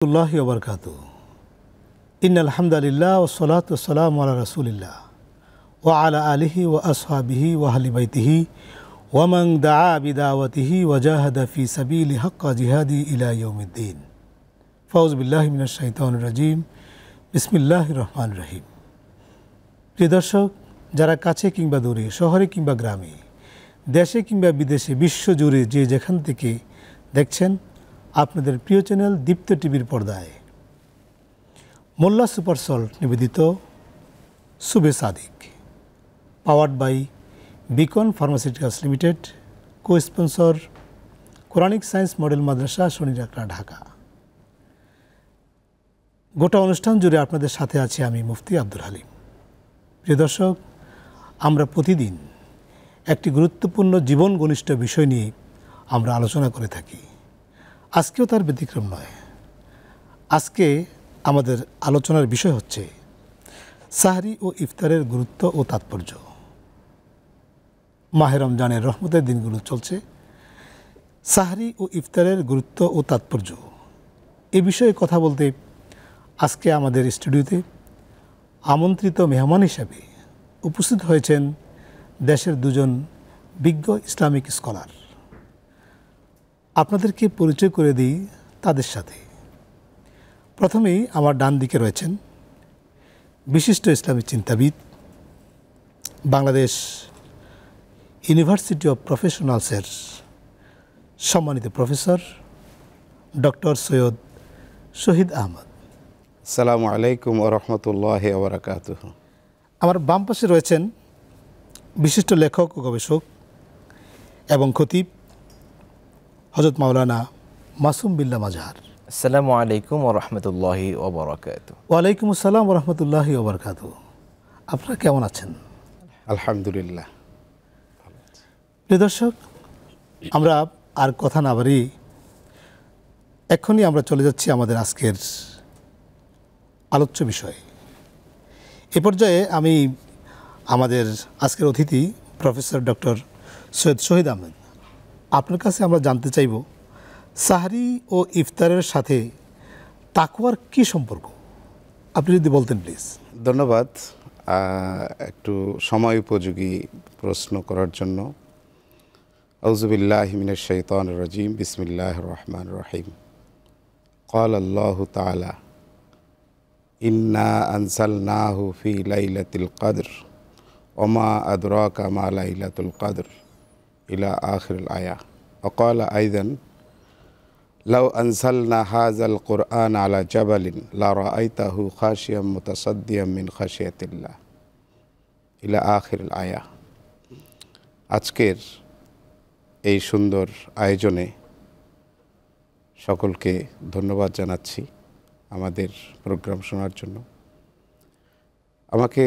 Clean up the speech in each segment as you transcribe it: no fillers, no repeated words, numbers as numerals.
الله وبركاته إن الحمد لله والصلاة والسلام على رسول الله وعلى آله وأصحابه وأهل بيته ومن دعا بدعوته وجاهد في سبيل حق جهاده إلى يوم الدين فأعوذ بالله من الشيطان الرجيم بسم الله الرحمن الرحيم প্রিয় দর্শক যারা কাছে কিংবা দূরে শহরে কিংবা গ্রামে দেশে কিংবা বিদেশে বিশ্বজুড়ে যে যেখান থেকে দেখছেন আপনাদের প্রিয় চ্যানেল দীপ্ত টিভির পর্দায় মোল্লা সুপার সল্ট নিবেদিত Subhe Sadiq powered by Beacon pharmaceuticals limited co sponsor Quranic science model Madrasa Shanirakhra Dhaka. গোটা অনুষ্ঠান জুড়ে আপনাদের সাথে আছি আমি মুফতি আব্দুল হালিম। প্রিয় দর্শক, আমরা প্রতিদিন একটি গুরুত্বপূর্ণ জীবন ঘনিষ্ঠ বিষয় নিয়ে আমরা আলোচনা করে থাকি। আজকেও তার ব্যতিক্রম নয়। আজকে আমাদের আলোচনার বিষয় হচ্ছে সাহরি ও ইফতারের গুরুত্ব ও তাৎপর্য। মাহে রমজানের রহমতের দিনগুলো চলছে। সাহরি ও ইফতারের গুরুত্ব ও তাৎপর্য এ বিষয়ে কথা বলতে আজকে আমাদের স্টুডিওতে আমন্ত্রিত মেহমান হিসাবে উপস্থিত হয়েছেন দেশের দুজন বিজ্ঞ ইসলামিক স্কলার। আপনাদেরকে পরিচয় করে দিই তাদের সাথে। প্রথমেই আমার ডান দিকে রয়েছেন বিশিষ্ট ইসলামী চিন্তাবিদ, বাংলাদেশ ইউনিভার্সিটি অফ প্রফেশনালসের সম্মানিত প্রফেসর ডক্টর সৈয়দ শহীদ আহমদ। আসসালামু আলাইকুম ওয়া রাহমাতুল্লাহি ওয়া বারাকাতুহু। আমার বাম পাশে রয়েছেন বিশিষ্ট লেখক ও গবেষক এবং খতিব হযরত মাওলানা মাসুম বিল্লাহ মাজহার। আসসালামু আলাইকুম ওয়া রাহমাতুল্লাহি ওয়া বারাকাতুহু। ওয়ালাইকুম আসসালাম ওয়া রাহমাতুল্লাহি ওয়া বারাকাতুহু। আপনারা কেমন আছেন? আলহামদুলিল্লাহ। প্রিয় দর্শক, আমরা আর কথা না বাড়িয়ে এক্ষুনি আমরা চলে যাচ্ছি আমাদের আজকের আলোচ্য বিষয়ে। এ পর্যায়ে আমি আমাদের আজকের অতিথি প্রফেসর ডক্টর সৈয়দ শহীদ আহমেদ, আপনার কাছে আমরা জানতে চাইব সাহরি ও ইফতারের সাথে তাকওয়ার কি সম্পর্ক, আপনি যদি বলতেন প্লিজ। ধন্যবাদ একটু সময় উপযোগী প্রশ্ন করার জন্য। আউযু বিল্লাহি মিনাশ শাইতানির রাজিম, বিসমিল্লাহির রহমানির রহিম। ক্বালা আল্লাহু তাআলা ইন্না আনজালনাহু ফি লাইলাতিল কদর ওয়া মা আদরাকা মা লাইলাতুল কদর ইলা আখিরিল আয়া। ওয়া ক্বালা আইদান লাউ আনজালনা হাযাল কুরআন আলা জাবালিন লা রাআইতাহু খাশিয়াম মুতাসাদ্দিয়াম মিন খাশিয়াতিল্লাহ ইলা আখিরিল আয়া। আজকের এই সুন্দর আয়োজনে সকলকে ধন্যবাদ জানাচ্ছি আমাদের প্রোগ্রাম শোনার জন্য। আমাকে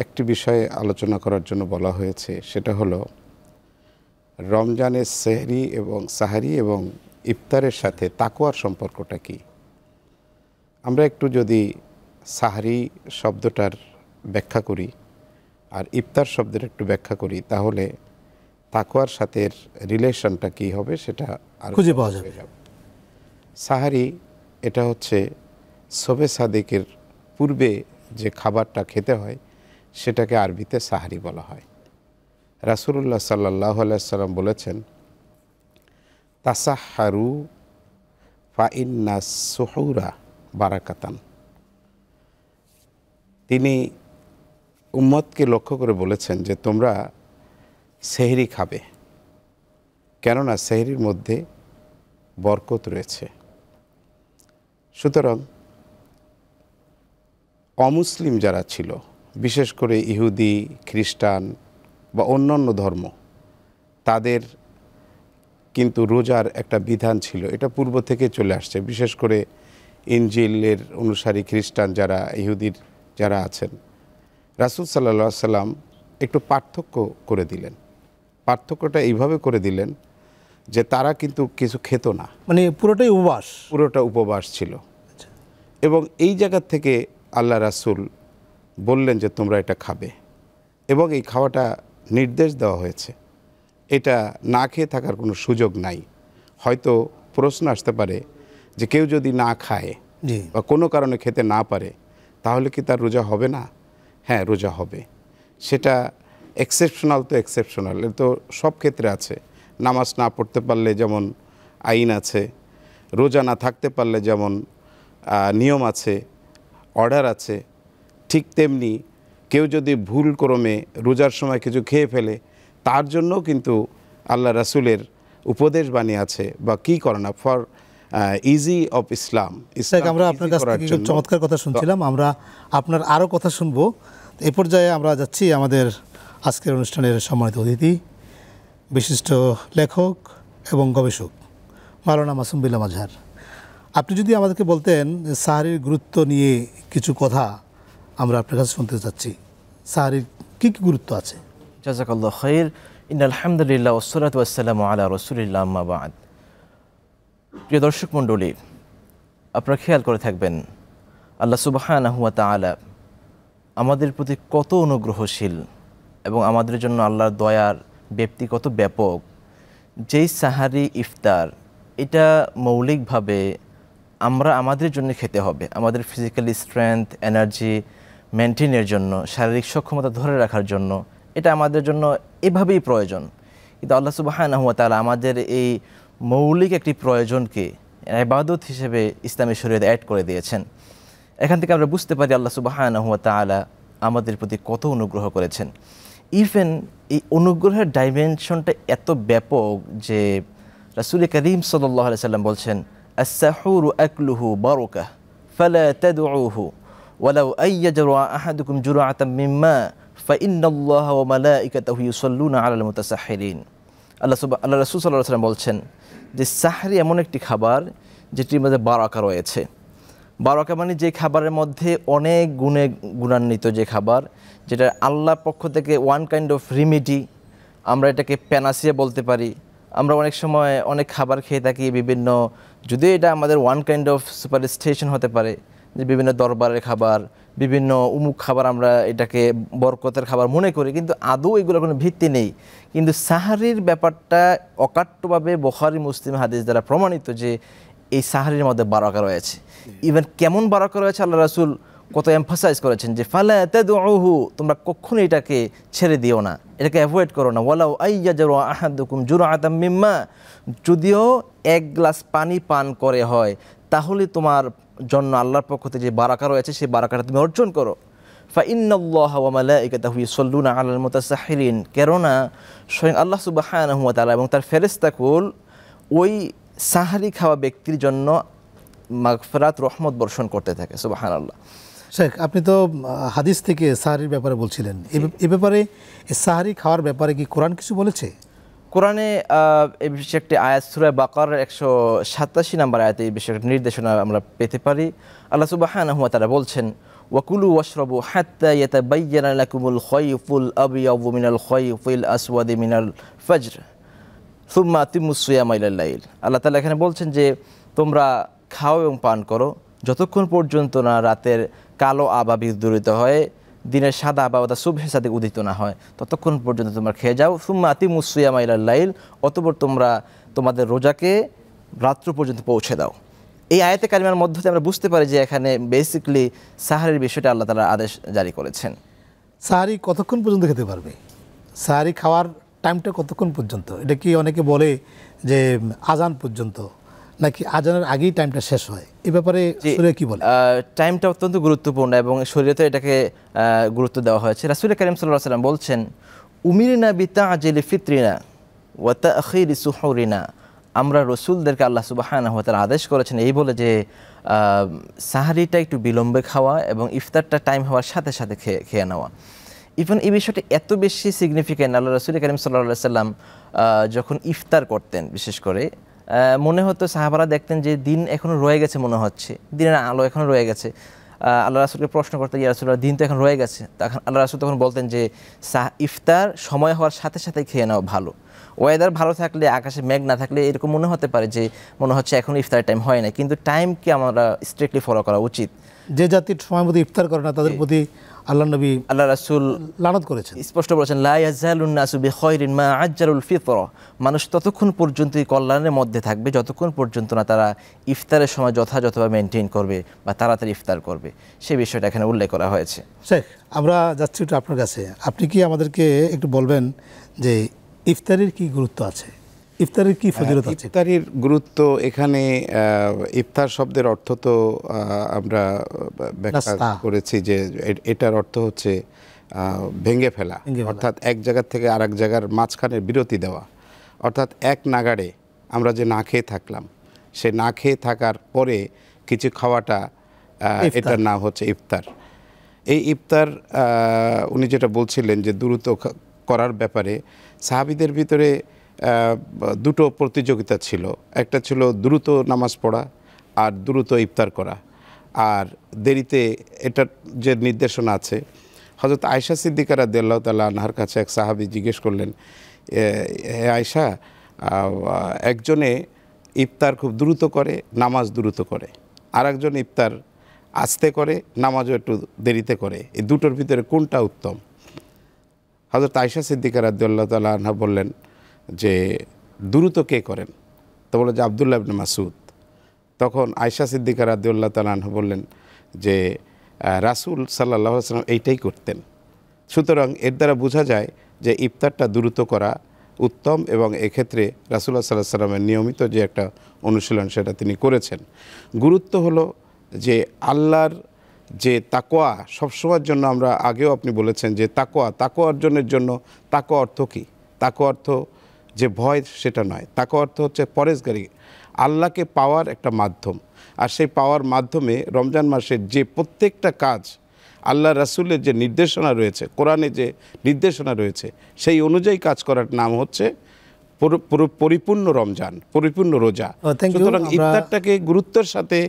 একটি বিষয়ে আলোচনা করার জন্য বলা হয়েছে, সেটা হলো রমজানের সাহরি এবং ইফতারের সাথে তাকওয়ার সম্পর্কটা কি। আমরা একটু যদি সাহরি শব্দটার ব্যাখ্যা করি আর ইফতার শব্দের একটু ব্যাখ্যা করি, তাহলে তাকওয়ার সাথে রিলেশনটা কি হবে সেটা আর খুঁজে পাওয়া যাবে। সাহরি এটা হচ্ছে শবে সাদিকের পূর্বে যে খাবারটা খেতে হয় সেটাকে আরবিতে সাহরি বলা হয়। রাসূলুল্লাহ সাল্লাল্লাহু আলাইহি সাল্লাম বলেছেন, তাসাহহারু ফা ইন্নাস সুহুরা বারাকাতান। তিনি উম্মতকে লক্ষ্য করে বলেছেন যে তোমরা সেহরি খাবে, কেননা সেহরির মধ্যে বরকত রয়েছে। সুতরাং অমুসলিম যারা ছিল, বিশেষ করে ইহুদি, খ্রিস্টান বা অন্যান্য ধর্ম, তাদের কিন্তু রোজার একটা বিধান ছিল, এটা পূর্ব থেকে চলে আসছে। বিশেষ করে ইনজিলের অনুসারী খ্রিস্টান যারা, ইহুদির যারা আছেন, রাসূল সাল্লাল্লাহু আলাইহি সাল্লাম একটু পার্থক্য করে দিলেন। পার্থক্যটা এইভাবে করে দিলেন যে তারা কিন্তু কিছু খেত না, মানে পুরোটা উপবাস ছিল। এবং এই জায়গা থেকে আল্লাহ রাসূল বললেন যে তোমরা এটা খাবে, এবং এই খাওয়াটা নির্দেশ দেওয়া হয়েছে। এটা না খেয়ে থাকার কোনো সুযোগ নাই। হয়তো প্রশ্ন আসতে পারে যে কেউ যদি না খায় জি বা কোনো কারণে খেতে না পারে তাহলে কি তার রোজা হবে না? হ্যাঁ, রোজা হবে। সেটা এক্সেপশনাল তো এক্সেপশনাল, এ তো সব ক্ষেত্রে আছে। নামাজ না পড়তে পারলে যেমন আইন আছে, রোজা না থাকতে পারলে যেমন নিয়ম আছে, অর্ডার আছে, ঠিক তেমনি কেউ যদি ভুল ক্রমে রোজার সময় কিছু খেয়ে ফেলে তার জন্যও কিন্তু আল্লাহ রাসূলের উপদেশ বাণী আছে বা কি করে না ফর ইজি অফ ইসলাম। আমরা আপনার কাছ থেকে খুব চমৎকার কথা শুনছিলাম, আমরা আপনার আরও কথা শুনবো। এই পর্যায়ে আমরা যাচ্ছি আমাদের আজকের অনুষ্ঠানের সম্মানিত অতিথি, বিশিষ্ট লেখক এবং গবেষক মাওলানা মাসুম বিল্লাহ মাজহার। আপনি যদি আমাদেরকে বলতেন সাহারির গুরুত্ব নিয়ে কিছু কথা আমরা আপনার কাছে শুনতে চাচ্ছি। সাহারির কী কী গুরুত্ব আছে? জাযাকাল্লাহু খাইর। ইন্নাল হামদুলিল্লাহ ওয়াসসালাতু ওয়াসসালামু আলা রাসূলিল্লাহ আম্মা বা'দ। প্রিয় দর্শক মণ্ডলী, আপনারা খেয়াল করে থাকবেন আল্লাহ সুবহানাহু ওয়া তাআলা আমাদের প্রতি কত অনুগ্রহশীল এবং আমাদের জন্য আল্লাহর দয়ার ব্যাপ্তি কত ব্যাপক। যেই সাহারি ইফতার, এটা মৌলিকভাবে আমরা আমাদের জন্য খেতে হবে, আমাদের ফিজিক্যালি স্ট্রেংথ, এনার্জি মেনটেনের জন্য, শারীরিক সক্ষমতা ধরে রাখার জন্য, এটা আমাদের জন্য এভাবেই প্রয়োজন। কিন্তু আল্লাহ সুবহানাহু ওয়া তাআলা আমাদের এই মৌলিক একটি প্রয়োজনকে ইবাদত হিসেবে ইসলামী শরীয়তে অ্যাড করে দিয়েছেন। এখান থেকে আমরা বুঝতে পারি আল্লাহ সুবহানাহু ওয়া তাআলা আমাদের প্রতি কত অনুগ্রহ করেছেন। ইভেন এই অনুগ্রহের ডাইমেনশনটা এত ব্যাপক যে রাসূল কারীম সাল্লাল্লাহু আলাইহি সাল্লাম বলছেন, আস-সাহুরু আকলুহু বারাকাহ ফালা তাদউহু ওয়ালাউ আইয়াজরা আহাদুকুম জুরআতাম মিম্মা ফাইন্নাল্লাহা ওয়া মালাইকাতাহু ইউসাল্লুনা আলাল মুতাসাহহিরিন। আল্লাহ রাসূল সাল্লাল্লাহু আলাইহি সাল্লাম বলছেন যে সাহরি এমন একটি খাবার যেটির মধ্যে বারাকা রয়েছে। বারাকা মানে যে খাবারের মধ্যে অনেক গুণান্বিত যে খাবার, যেটা আল্লাহর পক্ষ থেকে ওয়ান কাইন্ড অফ রিমেডি, আমরা এটাকে প্যানাসিয়া বলতে পারি। আমরা অনেক সময় অনেক খাবার খেয়ে থাকি বিভিন্ন, যদিও এটা আমাদের ওয়ান কাইন্ড অফ সুপারস্টিশন হতে পারে, যে বিভিন্ন দরবারের খাবার, বিভিন্ন উমুক খাবার আমরা এটাকে বরকতের খাবার মনে করি, কিন্তু আদৌ এগুলোর কোনো ভিত্তি নেই। কিন্তু সাহারির ব্যাপারটা অকাট্যভাবে বুখারী মুসলিম হাদিস দ্বারা প্রমাণিত যে এই সাহারির মধ্যে বারাকা রয়েছে। ইভেন কেমন বারাকা রয়েছে আল্লাহ রাসূল কত এমফাসাইজ করেছেন যে ফালা তাদউহু, তোমরা কখনোই এটাকে ছেড়ে দিও না, এটাকে অ্যাভয়েড করো না। ওয়ালাউ আইয়াজরা আহাদুকুম জুরআতাম মিম্মা, যদিও এক গ্লাস পানি পান করে হয় তাহলে তোমার জন্য আল্লাহর পক্ষ থেকে যে বারাকা রয়েছে সেই বারাকাটা তুমি অর্জন করো। ফাইন্নাল্লাহা ওয়া মালাইকাতাহু ইউসাল্লুনা আলাল মুতাসাহহিরিন, কেননা স্বয়ং আল্লাহ সুবহানাহু ওয়া তাআলা এবং তার ফেরেশতাকুল ওই সাহারি খাওয়া ব্যক্তির জন্য মাগফিরাত, রহমত বর্ষণ করতে থাকে। সুবহানাল্লাহ। শেখ, আপনি তো হাদিস থেকে সাহারির ব্যাপারে বলছিলেন, এ ব্যাপারে সাহারি খাওয়ার ব্যাপারে কি কোরআন কিছু বলেছে? কোরআনে এই বিষয়ে একটি আয়াত সূরা বাকারার 187 নম্বর আয়াতে এই বিষয়ে নির্দেশনা আমরা পেতে পারি। আল্লাহ সুবহানাহু ওয়া তাআলা বলছেন, ওয়াকুলু ওয়াশরাবু হাত্তা ইয়াতাবায়্যানা লাকুমুল খায়ফুল আবয়াদু মিনাল খায়ফিল আসওয়াদি মিনাল ফাজর সুম্মা আতিম্মুস সিয়ামা ইলাল লাইল। আল্লাহ তাআলা এখানে বলছেন যে তোমরা খাও এবং পান করো যতক্ষণ পর্যন্ত না রাতের কালো আভা বিদূরিত হয়, দিনের সাদা আভা অর্থাৎ সুবহে সাদিক উদিত না হয়, ততক্ষণ পর্যন্ত তোমরা খেয়ে যাও। সুম্মা আতিম্মুস সিয়ামা ইলাল লাইল, অতঃপর তোমরা তোমাদের রোজাকে রাত্র পর্যন্ত পৌঁছে দাও। এই আয়াতে কারিমার মধ্য দিয়ে আমরা বুঝতে পারি যে এখানে বেসিক্যালি সাহারির বিষয়টা আল্লাহ তাআলা আদেশ জারি করেছেন। সাহারি কতক্ষণ পর্যন্ত খেতে পারবে? সাহারি খাওয়ার টাইমটা কতক্ষণ পর্যন্ত? এটা কি অনেকে বলে যে আজান পর্যন্ত, নাকি আজানের আগেই টাইমটা শেষ হয়? এই ব্যাপারে শরীয়ত কি বলে? টাইমটা অত্যন্ত গুরুত্বপূর্ণ এবং শরীয়তে এটাকে গুরুত্ব দেওয়া হয়েছে। রাসূল কারীম সাল্লাল্লাহু আলাইহি ওয়াসাল্লাম বলছেন, উমিরনা বিতা'জিলি ফিতরিনা ওয়া তা'খিরি সুহুরিনা। আমরা রসুলদেরকে আল্লাহ সুবহানাহু ওয়া তাআলা আদেশ করেছেন এই বলে যে সাহারিটা একটু বিলম্বে খাওয়া এবং ইফতারটা টাইম হওয়ার সাথে সাথে খেয়ে নেওয়া। ইভেন এই বিষয়টা এত বেশি সিগনিফিক্যান্ট, আল্লাহ রাসূল কারীম সাল্লাল্লাহু আলাইহি ওয়াসাল্লাম যখন ইফতার করতেন বিশেষ করে মনে হতো সাহাবারা দেখতেন যে দিন এখনও রয়ে গেছে, মনে হচ্ছে দিনের আলো এখনও রয়ে গেছে। আল্লাহ রাসূলকে প্রশ্ন করতেন, ইয়া রাসূলুল্লাহ দিন তো এখন রয়ে গেছে। তখন আল্লাহ রাসূল তখন বলতেন যে ইফতার সময় হওয়ার সাথে সাথে খেয়ে নেওয়া ভালো। ওয়েদার ভালো থাকলে, আকাশে মেঘ না থাকলে এরকম মনে হতে পারে যে মনে হচ্ছে এখন ইফতার টাইম হয় না, কিন্তু টাইমকে আমরা স্ট্রিক্টলি ফলো করা উচিত। যে জাতির সময় মতো ইফতার করে না তাদের প্রতি আল্লাহ নবী আল্লাহ রাসূল লানত করেছেন। স্পষ্ট বলেছেন, লা ইয়াজালুন নাসু বিখাইরিন মা আজ্জালুল ফিতর, মানুষ ততক্ষণ পর্যন্তই কল্যাণের মধ্যে থাকবে যতক্ষণ পর্যন্ত না তারা ইফতারের সময় যথাযথভাবে মেনটেন করবে বা তাড়াতাড়ি ইফতার করবে। সেই বিষয়টা এখানে উল্লেখ করা হয়েছে। শেখ, আমরা যাচ্ছি একটু আপনার কাছে, আপনি কি আমাদেরকে একটু বলবেন যে ইফতারের কি গুরুত্ব আছে, ইফতারের কি ফজিলত আছে? ইফতারির গুরুত্ব এখানে, ইফতার শব্দের অর্থ তো আমরা ব্যাখ্যা করেছি যে এটার অর্থ হচ্ছে ভেঙে ফেলা, অর্থাৎ এক জায়গা থেকে আরেক জায়গার মাঝখানে বিরতি দেওয়া। অর্থাৎ এক নাগাড়ে আমরা যে না খেয়ে থাকলাম, সে না খেয়ে থাকার পরে কিছু খাওয়াটা, এটার নাম হচ্ছে ইফতার। এই ইফতার উনি যেটা বলছিলেন যে দ্রুত করার ব্যাপারে, সাহাবীদের ভিতরে দুটো প্রতিযোগিতা ছিল। একটা ছিল দ্রুত নামাজ পড়া আর দ্রুত ইফতার করা। আর দেরিতে এটার যে নির্দেশনা আছে, হযরত আয়েশা সিদ্দিকা রাদিয়াল্লাহু তাআলা আনহার কাছে এক সাহাবী জিজ্ঞেস করলেন, হে আয়েশা, একজনে ইফতার খুব দ্রুত করে, নামাজ দ্রুত করে, আর একজন ইফতার আস্তে করে, নামাজও একটু দেরিতে করে, এই দুটোর ভিতরে কোনটা উত্তম? হযরত আয়েশা সিদ্দিকা রাদিয়াল্লাহু তাআলা আনহা বললেন যে দ্রুত কে করেন? তো বলে যে আব্দুল্লাহ ইবনে মাসউদ। তখন আয়েশা সিদ্দিকা রাদিয়াল্লাহু তাআলা আনহা বললেন যে রাসূল সাল্লাল্লাহু আলাইহি ওয়াসাল্লাম এইটাই করতেন। সুতরাং এর দ্বারা বোঝা যায় যে ইফতারটা দ্রুত করা উত্তম, এবং এক্ষেত্রে রাসূলুল্লাহ সাল্লাল্লাহু আলাইহি ওয়াসাল্লামের নিয়মিত যে একটা অনুশীলন সেটা তিনি করেছেন। গুরুত্ব হলো যে আল্লাহর যে তাকওয়া সবসময়ের জন্য, আমরা আগেও আপনি বলেছেন যে তাকওয়া অর্জনের জন্য, তাকওয়া অর্থ কী? তাকওয়া অর্থ যে ভয় সেটা নয়, তাকওয়া অর্থ হচ্ছে পরেশগারি, আল্লাহকে পাওয়ার একটা মাধ্যম। আর সেই পাওয়ার মাধ্যমে রমজান মাসের যে প্রত্যেকটা কাজ, আল্লাহ রাসূলের যে নির্দেশনা রয়েছে, কোরআনে যে নির্দেশনা রয়েছে, সেই অনুযায়ী কাজ করার নাম হচ্ছে পরিপূর্ণ রমজান, পরিপূর্ণ রোজা। সুতরাং ইফতারটাকে গুরুত্বের সাথে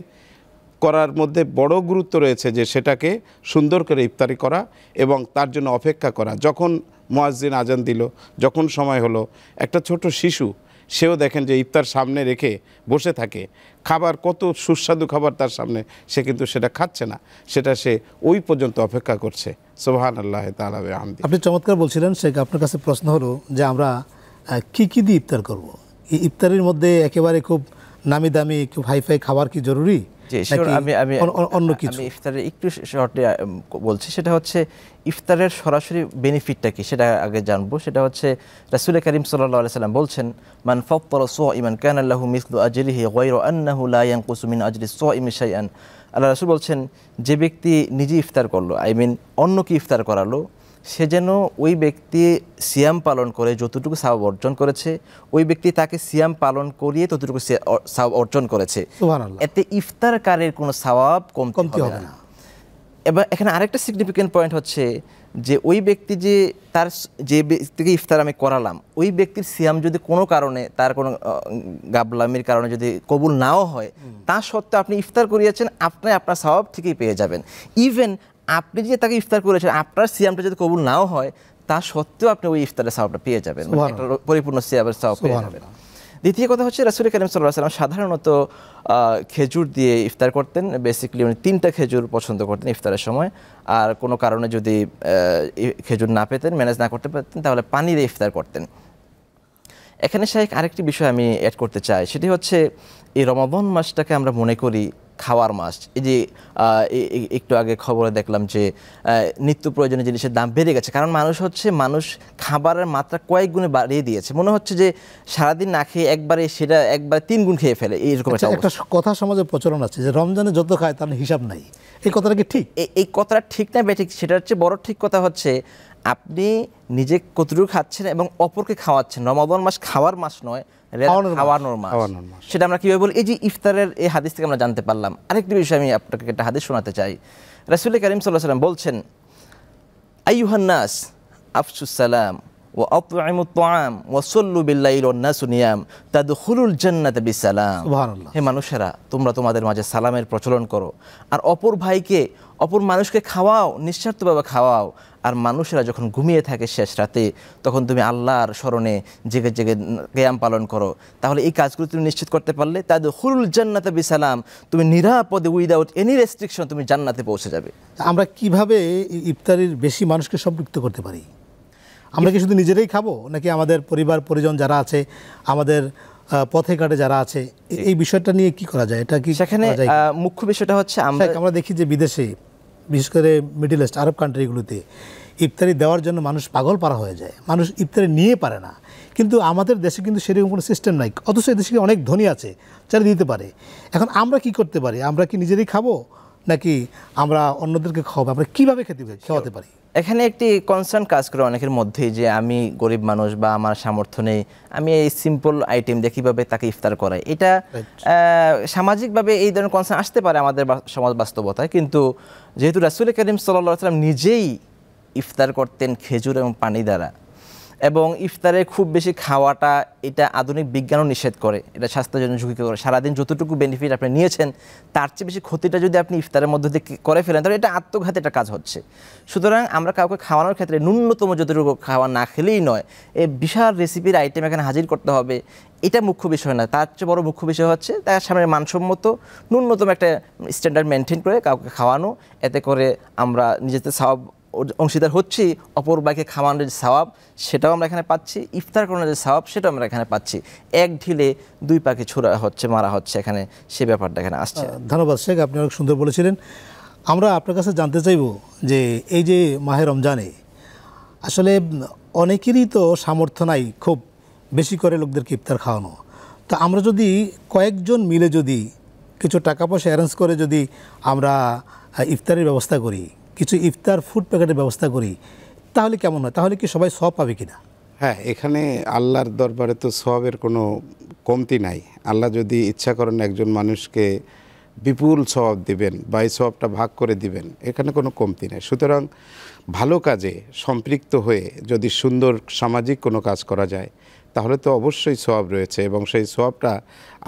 করার মধ্যে বড় গুরুত্ব রয়েছে যে সেটাকে সুন্দর করে ইফতারি করা এবং তার জন্য অপেক্ষা করা। যখন মুয়াজ্জিন আজান দিল, যখন সময় হলো, একটা ছোট শিশু সেও দেখেন যে ইফতার সামনে রেখে বসে থাকে, খাবার কত সুস্বাদু খাবার তার সামনে, সে কিন্তু সেটা খাচ্ছে না, সেটা সে ওই পর্যন্ত অপেক্ষা করছে। সুবহানাল্লাহি তাআলা ওয়া বিহামদিহি। আপনি চমৎকার বলছিলেন শেখ। আপনার কাছে প্রশ্ন হলো যে আমরা কি কি দিয়ে ইফতার করব? এই ইফতারের মধ্যে একেবারে খুব নামি দামি, খুব হাইফাই খাবার কি জরুরি? অন্য কিছু? আমি ইফতারের একটু শর্টে বলছি, সেটা হচ্ছে ইফতারের সরাসরি বেনিফিটটা কি সেটা আগে জানবো। সেটা হচ্ছে রাসূল কারীম সাল্লাল্লাহু আলাইহি ওয়াসাল্লাম বলছেন, মান ফাত্তারা সাইমান কানা লাহু মিসলু আজরিহি গায়রা আন্নাহু লা ইয়ানকুসু মিন আজরি সাইমি শাইআন। আল্লাহ রাসূল বলছেন, যে ব্যক্তি নিজে ইফতার করলো, অন্যকে ইফতার করালো, সে যেন ওই ব্যক্তি সিয়াম পালন করে যতটুকু সওয়াব অর্জন করেছে, ওই ব্যক্তি তাকে সিয়াম পালন করিয়ে ততটুকু সওয়াব অর্জন করেছে। সুবহানাল্লাহ। এতে ইফতারকারীর কোনো সওয়াব কমতি হবে না। এবার এখানে আরেকটা সিগনিফিকেন্ট পয়েন্ট হচ্ছে যে ওই ব্যক্তি যে ব্যক্তিকে ইফতার আমি করালাম, ওই ব্যক্তির সিয়াম যদি কোনো কারণে, তার কোনো গাবলামির কারণে যদি কবুল নাও হয়, তা সত্ত্বেও আপনি ইফতার করিয়েছেন, আপনি আপনার সওয়াব ঠিকই পেয়ে যাবেন। ইভেন আপনি যে তাকে ইফতার করেছেন, আপনার সিয়ামটা যদি কবুল নাও হয়, তা সত্ত্বেও আপনি ওই ইফতারের সওয়াবটা পেয়ে যাবেন, একটা পরিপূর্ণ সিয়ামের সওয়াব পেয়ে যাবেন। দ্বিতীয় কথা হচ্ছে রাসূল কারীম সাল্লাল্লাহু আলাইহি ওয়াসাল্লাম সাধারণত খেজুর দিয়ে ইফতার করতেন। বেসিক্যালি উনি 3টা খেজুর পছন্দ করতেন ইফতারের সময়। আর কোনো কারণে যদি খেজুর না পেতেন, ম্যানেজ না করতে পারতেন, তাহলে পানি দিয়ে ইফতার করতেন। এখানে শাইখ আরেকটি বিষয় আমি অ্যাড করতে চাই, সেটি হচ্ছে এই রমাদান মাসটাকে আমরা মনে করি খাওয়ার মাস। এই যে একটু আগে খবরে দেখলাম যে নিত্য প্রয়োজনীয় জিনিসের দাম বেড়ে গেছে, কারণ মানুষ খাবারের মাত্রা কয়েক গুণে বাড়িয়ে দিয়েছে। মনে হচ্ছে যে সারাদিন না খেয়ে একবারে 3 গুণ খেয়ে ফেলে, এইরকম একটা কথা সমাজে প্রচলন আছে যে রমজানে যত খায় তার হিসাব নাই। এই কথাটা কি ঠিক? এই কথাটা ঠিক না বেঠিক, সেটা হচ্ছে বড় ঠিক কথা হচ্ছে আপনি নিজে কতটুকু খাচ্ছেন এবং অপরকে খাওয়াচ্ছেন। রমাদান মাস খাওয়ার মাস নয়, খাওয়ানোর মাস। সেটা আমরা কিভাবে বলি? এই যে ইফতারের এই হাদিস থেকে আমরা জানতে পারলাম। আরেকটি বিষয় আমি আপনাকে একটা হাদিস শোনাতে চাই। রাসূল কারীম সাল্লাল্লাহু আলাইহি ওয়াসাল্লাম বলছেন, আইয়ুহান নাস আফশুস সালাম ওয়া আত'ইমুত তা'আম ওয়া সাল্লু বিল-লাইলি ওয়ান নাসু নিয়াম তাদখুলুল জান্নাতা বিসালাম। সুবহানাল্লাহ। হে মানুষেরা, তোমরা তোমাদের মাঝে সালামের প্রচলন করো, আর অপর মানুষকে খাওয়াও, নিঃস্বার্থভাবে খাওয়াও, আর মানুষেরা যখন ঘুমিয়ে থাকে শেষ রাতে, তখন তুমি আল্লাহর স্মরণে জেগে জেগে কিয়াম পালন করো, তাহলে এই কাজগুলো তুমি নিশ্চিত করতে পারলে তাদখুলুল জান্নাতা বিসালাম, তুমি নিরাপদে উইদাউট এনি রেস্ট্রিকশন তুমি জান্নাতে পৌঁছে যাবে। আমরা কিভাবে ইফতারির বেশি মানুষকে সম্পৃক্ত করতে পারি? আমরা কি শুধু নিজেরাই খাবো, নাকি আমাদের পরিবার পরিজন যারা আছে, আমাদের পথে ঘাটে যারা আছে, এই বিষয়টা নিয়ে কি করা যায়? এটা কি সেখানে মুখ্য বিষয়টা হচ্ছে আমরা দেখি যে বিদেশে, বিশেষ করে মিডল ইস্ট আরব কান্ট্রিগুলোতে ইফতারি দেওয়ার জন্য মানুষ পাগল পারা হয়ে যায়, মানুষ ইফতারি নিয়ে পারে না। কিন্তু আমাদের দেশে কিন্তু সেরকম কোনো সিস্টেম নাই, অথচ এই দেশে অনেক ধনী আছে যারা দিতে পারে। এখন আমরা কি করতে পারি? আমরা কি নিজেরাই খাবো, নাকি আমরা অন্যদেরকে খাওয়াবো? আমরা কীভাবে খাওয়াতে পারি? এখানে একটি কনসার্ন কাজ করে অনেকের মধ্যেই, যে আমি গরিব মানুষ বা আমার সামর্থ্য নেই, আমি এই সিম্পল আইটেম দিয়ে কীভাবে তাকে ইফতার করাই। এটা সামাজিকভাবে এই ধরনের কনসার্ন আসতে পারে আমাদের সমাজ বাস্তবতায়, কিন্তু যেহেতু রাসূল করিম সাল্লাল্লাহু আলাইহি ওয়াসাল্লাম নিজেই ইফতার করতেন খেজুর এবং পানি দ্বারা, এবং ইফতারে খুব বেশি খাওয়াটা এটা আধুনিক বিজ্ঞানও নিষেধ করে, এটা স্বাস্থ্যের জন্য ঝুঁকিকর। সারাদিন যতটুকু বেনিফিট আপনি নিয়েছেন তার চেয়ে বেশি ক্ষতিটা যদি আপনি ইফতারের মধ্যে দিয়ে করে ফেলেন, তাহলে এটা আত্মঘাতী একটা কাজ হচ্ছে। সুতরাং আমরা কাউকে খাওয়ানোর ক্ষেত্রে ন্যূনতম যতটুকু খাওয়া না খেলেই নয়, এই বিশাল রেসিপির আইটেম এখানে হাজির করতে হবে, এটা মুখ্য বিষয় না। তার চেয়ে বড় মুখ্য বিষয় হচ্ছে তার সামনে মানসম্মত ন্যূনতম একটা স্ট্যান্ডার্ড মেনটেন করে কাউকে খাওয়ানো। এতে করে আমরা নিজেদের সওয়াব অংশীদার হচ্ছি, অপর বাইকে খাওয়ানোর যে সওয়াব সেটাও আমরা এখানে পাচ্ছি, ইফতার করানোর যে সওয়াব সেটাও আমরা এখানে পাচ্ছি। এক ঢিলে দুই পাখি ছোড়া হচ্ছে, মারা হচ্ছে, এখানে সে ব্যাপারটা এখানে আসছে। ধন্যবাদ শেখ, আপনি অনেক সুন্দর বলেছিলেন। আমরা আপনার কাছে জানতে চাইব যে এই যে মাহে রমজানে আসলে অনেকেরই তো সামর্থ্য নাই খুব বেশি করে লোকদেরকে ইফতার খাওয়ানো। তো আমরা যদি কয়েকজন মিলে যদি কিছু টাকা পয়সা অ্যারেঞ্জ করে যদি আমরা ইফতারের ব্যবস্থা করি, কিছু ইফতার ফুড প্যাকেটের ব্যবস্থা করি, তাহলে কেমন হয়? তাহলে কি সবাই সওয়াব পাবে কিনা? হ্যাঁ, এখানে আল্লাহর দরবারে তো সওয়াবের কোনো কমতি নাই। আল্লাহ যদি ইচ্ছা করেন একজন মানুষকে বিপুল সওয়াব দিবেন বা এই সওয়াবটা ভাগ করে দিবেন, এখানে কোনো কমতি নেই। সুতরাং ভালো কাজে সম্পৃক্ত হয়ে যদি সুন্দর সামাজিক কোনো কাজ করা যায়, তাহলে তো অবশ্যই সওয়াব রয়েছে, এবং সেই সওয়াবটা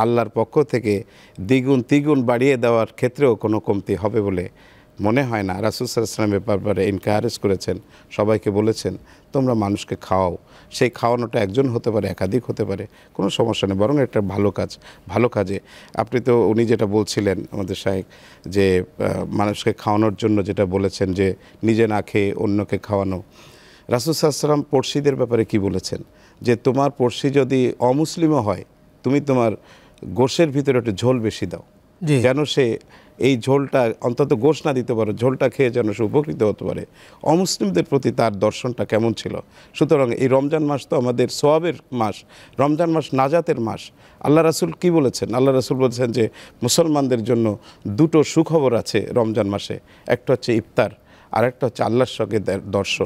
আল্লাহর পক্ষ থেকে দ্বিগুণ তিগুণ বাড়িয়ে দেওয়ার ক্ষেত্রেও কোনো কমতি হবে বলে মনে হয় না। রাসূল সাল্লাল্লাহু আলাইহি ওয়াসাল্লাম ব্যাপারে এনকারেজ করেছেন, সবাইকে বলেছেন তোমরা মানুষকে খাওয়াও। সেই খাওয়ানোটা একজন হতে পারে, একাধিক হতে পারে, কোনো সমস্যা নেই, বরং একটা ভালো কাজ। ভালো কাজে আপনি তো উনি যেটা বলছিলেন আমাদের শাইখ, যে মানুষকে খাওয়ানোর জন্য যেটা বলেছেন যে নিজে না খেয়ে অন্যকে খাওয়ানো। রাসূল সাল্লাল্লাহু আলাইহি ওয়াসাল্লাম পড়শিদের ব্যাপারে কি বলেছেন, যে তোমার পড়শি যদি অমুসলিমও হয়, তুমি তোমার গোশের ভিতরে একটু ঝোল বেশি দাও, যেন সে এই ঝোলটা অন্তত গোশ না দিতে পারো, ঝোলটা খেয়ে যেন সে উপকৃত হতে পারে। অমুসলিমদের প্রতি তার দর্শনটা কেমন ছিল। সুতরাং এই রমজান মাস তো আমাদের সওয়াবের মাস, রমজান মাস নাজাতের মাস। আল্লাহ রাসূল কি বলেছেন? আল্লাহ রাসূল বলেছেন যে মুসলমানদের জন্য দুটো সুখবর আছে রমজান মাসে, একটা হচ্ছে ইফতার, আর একটা হচ্ছে আল্লাহর সঙ্গে দর্শন,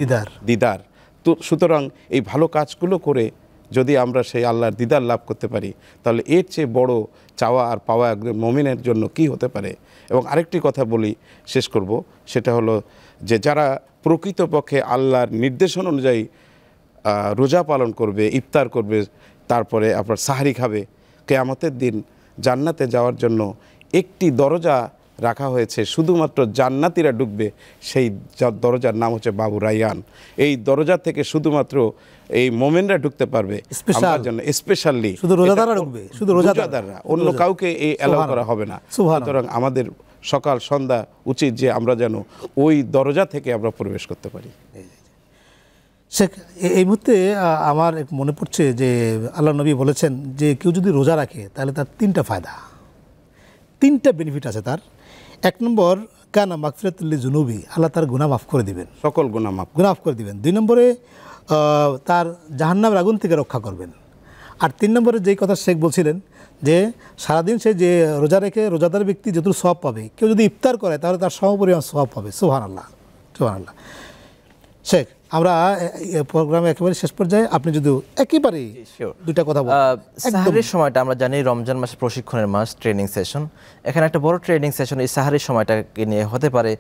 দিদার। তো সুতরাং এই ভালো কাজগুলো করে যদি আমরা সেই আল্লাহর দিদার লাভ করতে পারি, তাহলে এর চেয়ে বড় চাওয়া আর পাওয়া একজন মুমিনের জন্য কি হতে পারে। এবং আরেকটি কথা বলি, শেষ করব, সেটা হলো যে যারা প্রকৃতপক্ষে আল্লাহর নির্দেশন অনুযায়ী রোজা পালন করবে, ইফতার করবে, তারপরে আপনার সাহরি খাবে, কিয়ামতের দিন জান্নাতে যাওয়ার জন্য একটি দরজা রাখা হয়েছে, শুধুমাত্র জান্নাতীরা ঢুকবে। সেই দরজার নাম হচ্ছে বাবু রাইয়ান। এই দরজা থেকে শুধুমাত্র এই মোমেনরা ঢুকতে পারবে, আমার জন্য স্পেশালি শুধু রোজাদাররা ঢুকবে, শুধু রোজাদাররা, অন্য কাউকে এই অ্যালাউ করা হবে না। সুতরাং আমাদের সকাল সন্ধ্যা উচিত যে আমরা যেন ওই দরজা থেকে আমরা প্রবেশ করতে পারি। শেখ, এই মুহূর্তে আমার মনে পড়ছে যে আল্লাহ নবী বলেছেন যে কেউ যদি রোজা রাখে তাহলে তার তিনটা ফায়দা, তিনটা বেনিফিট আছে তার। এক নম্বর, কানা মাগফিরাতুল লিজুনুবি, আল্লাহ তার গুনাহ মাফ করে দিবেন, সকল গুনাহ মাফ করে দিবেন। দুই নম্বরে তার জাহান্নামের আগুন থেকে রক্ষা করবেন। আর তিন নম্বরে যেই কথা শেখ বলছিলেন যে সারাদিন সে যে রোজা রেখে রোজাদার ব্যক্তি যতটুকু সওয়াব পাবে, কেউ যদি ইফতার করে তাহলে তার সমপরিমাণ সওয়াব পাবে। সুবহানাল্লাহ, সুবহানাল্লাহ। শেখ, আমরা প্রোগ্রামে একেবারে শেষ পর্যায়ে আপনি যদি একেবারে দুইটা কথা বলেন। সাহারির সময়টা আমরা জানি রমজান মাসে প্রশিক্ষণের মাস, ট্রেনিং সেশন। এখানে একটা বড় ট্রেনিং সেশন এই সাহারির সময়টাকে নিয়ে হতে পারে।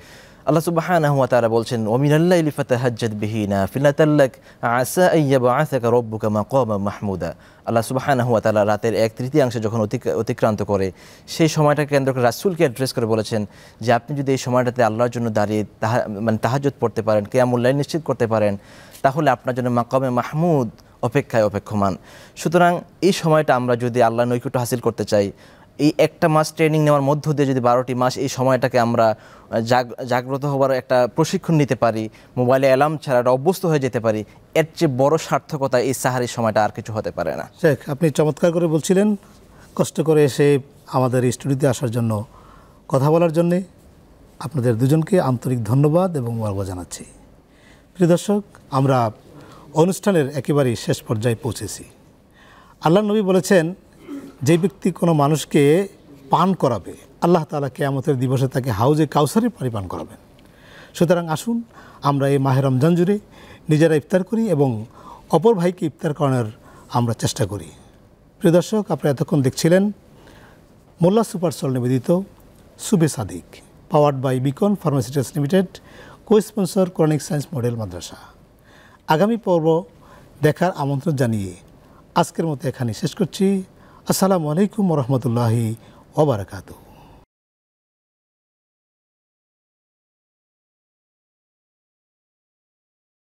আল্লাহ সুবহানাহু ওয়া তাআলা বলছেন ওয়া মিনাল লাইলি ফাতাহাজ্জাদ বিহি নাফিলাতাল লাক আসা আন ইয়াবআসাকা রাব্বুকা মাকামান মাহমুদা। আল্লাহ সুবহানাহু ওয়া তাআলা রাতের 1/3 যখন অতিক্রান্ত করে সেই সময়টাকে কেন্দ্র করে রাসূলকে অ্যাড্রেস করে বলেছেন যে আপনি যদি এই সময়টাতে আল্লাহর জন্য দাঁড়িয়ে তাহাজ্জুদ পড়তে পারেন, কিয়ামুল লাইল নিশ্চিত করতে পারেন, তাহলে আপনার জন্য মাকামে মাহমুদ অপেক্ষায় অপেক্ষমান। সুতরাং এই সময়টা আমরা যদি আল্লাহর নৈকট্য হাসিল করতে চাই, এই একটা মাস ট্রেনিং নেওয়ার মধ্য দিয়ে যদি 12টি মাস এই সময়টাকে আমরা জাগ্রত হওয়ার একটা প্রশিক্ষণ নিতে পারি, মোবাইলে অ্যালার্ম ছাড়া অভ্যস্ত হয়ে যেতে পারি, এর চেয়ে বড় সার্থকতা এই সাহারির সময়টা আর কিছু হতে পারে না। শেখ, আপনি চমৎকার করে বলছিলেন, কষ্ট করে এসে আমাদের এই স্টুডিওতে আসার জন্য, কথা বলার জন্যে আপনাদের দুজনকে আন্তরিক ধন্যবাদ এবং মোবারকবাদ জানাচ্ছি। প্রিয় দর্শক, আমরা অনুষ্ঠানের একেবারেই শেষ পর্যায়ে পৌঁছেছি। আল্লাহ নবী বলেছেন, যে ব্যক্তি কোনো মানুষকে পান করাবে, আল্লাহ তাআলা কিয়ামতের দিবসে তাকে হাউজে কাউসারের পানি পান করাবেন। সুতরাং আসুন আমরা এই মাহে রমজান জুড়ে নিজেরা ইফতার করি এবং অপর ভাইকে ইফতার করানোর আমরা চেষ্টা করি। প্রিয় দর্শক, আপনারা এতক্ষণ দেখছিলেন মোল্লা সুপার সল নিবেদিত Subhe Sadiq, powered by Beacon pharmaceuticals limited, co sponsor Quranic science model Madrasa. আগামী পর্ব দেখার আমন্ত্রণ জানিয়ে আজকের মতো এখানে শেষ করছি। আসসালামু আলাইকুম ওয়া রাহমাতুল্লাহি ওয়া বারাকাতুহু।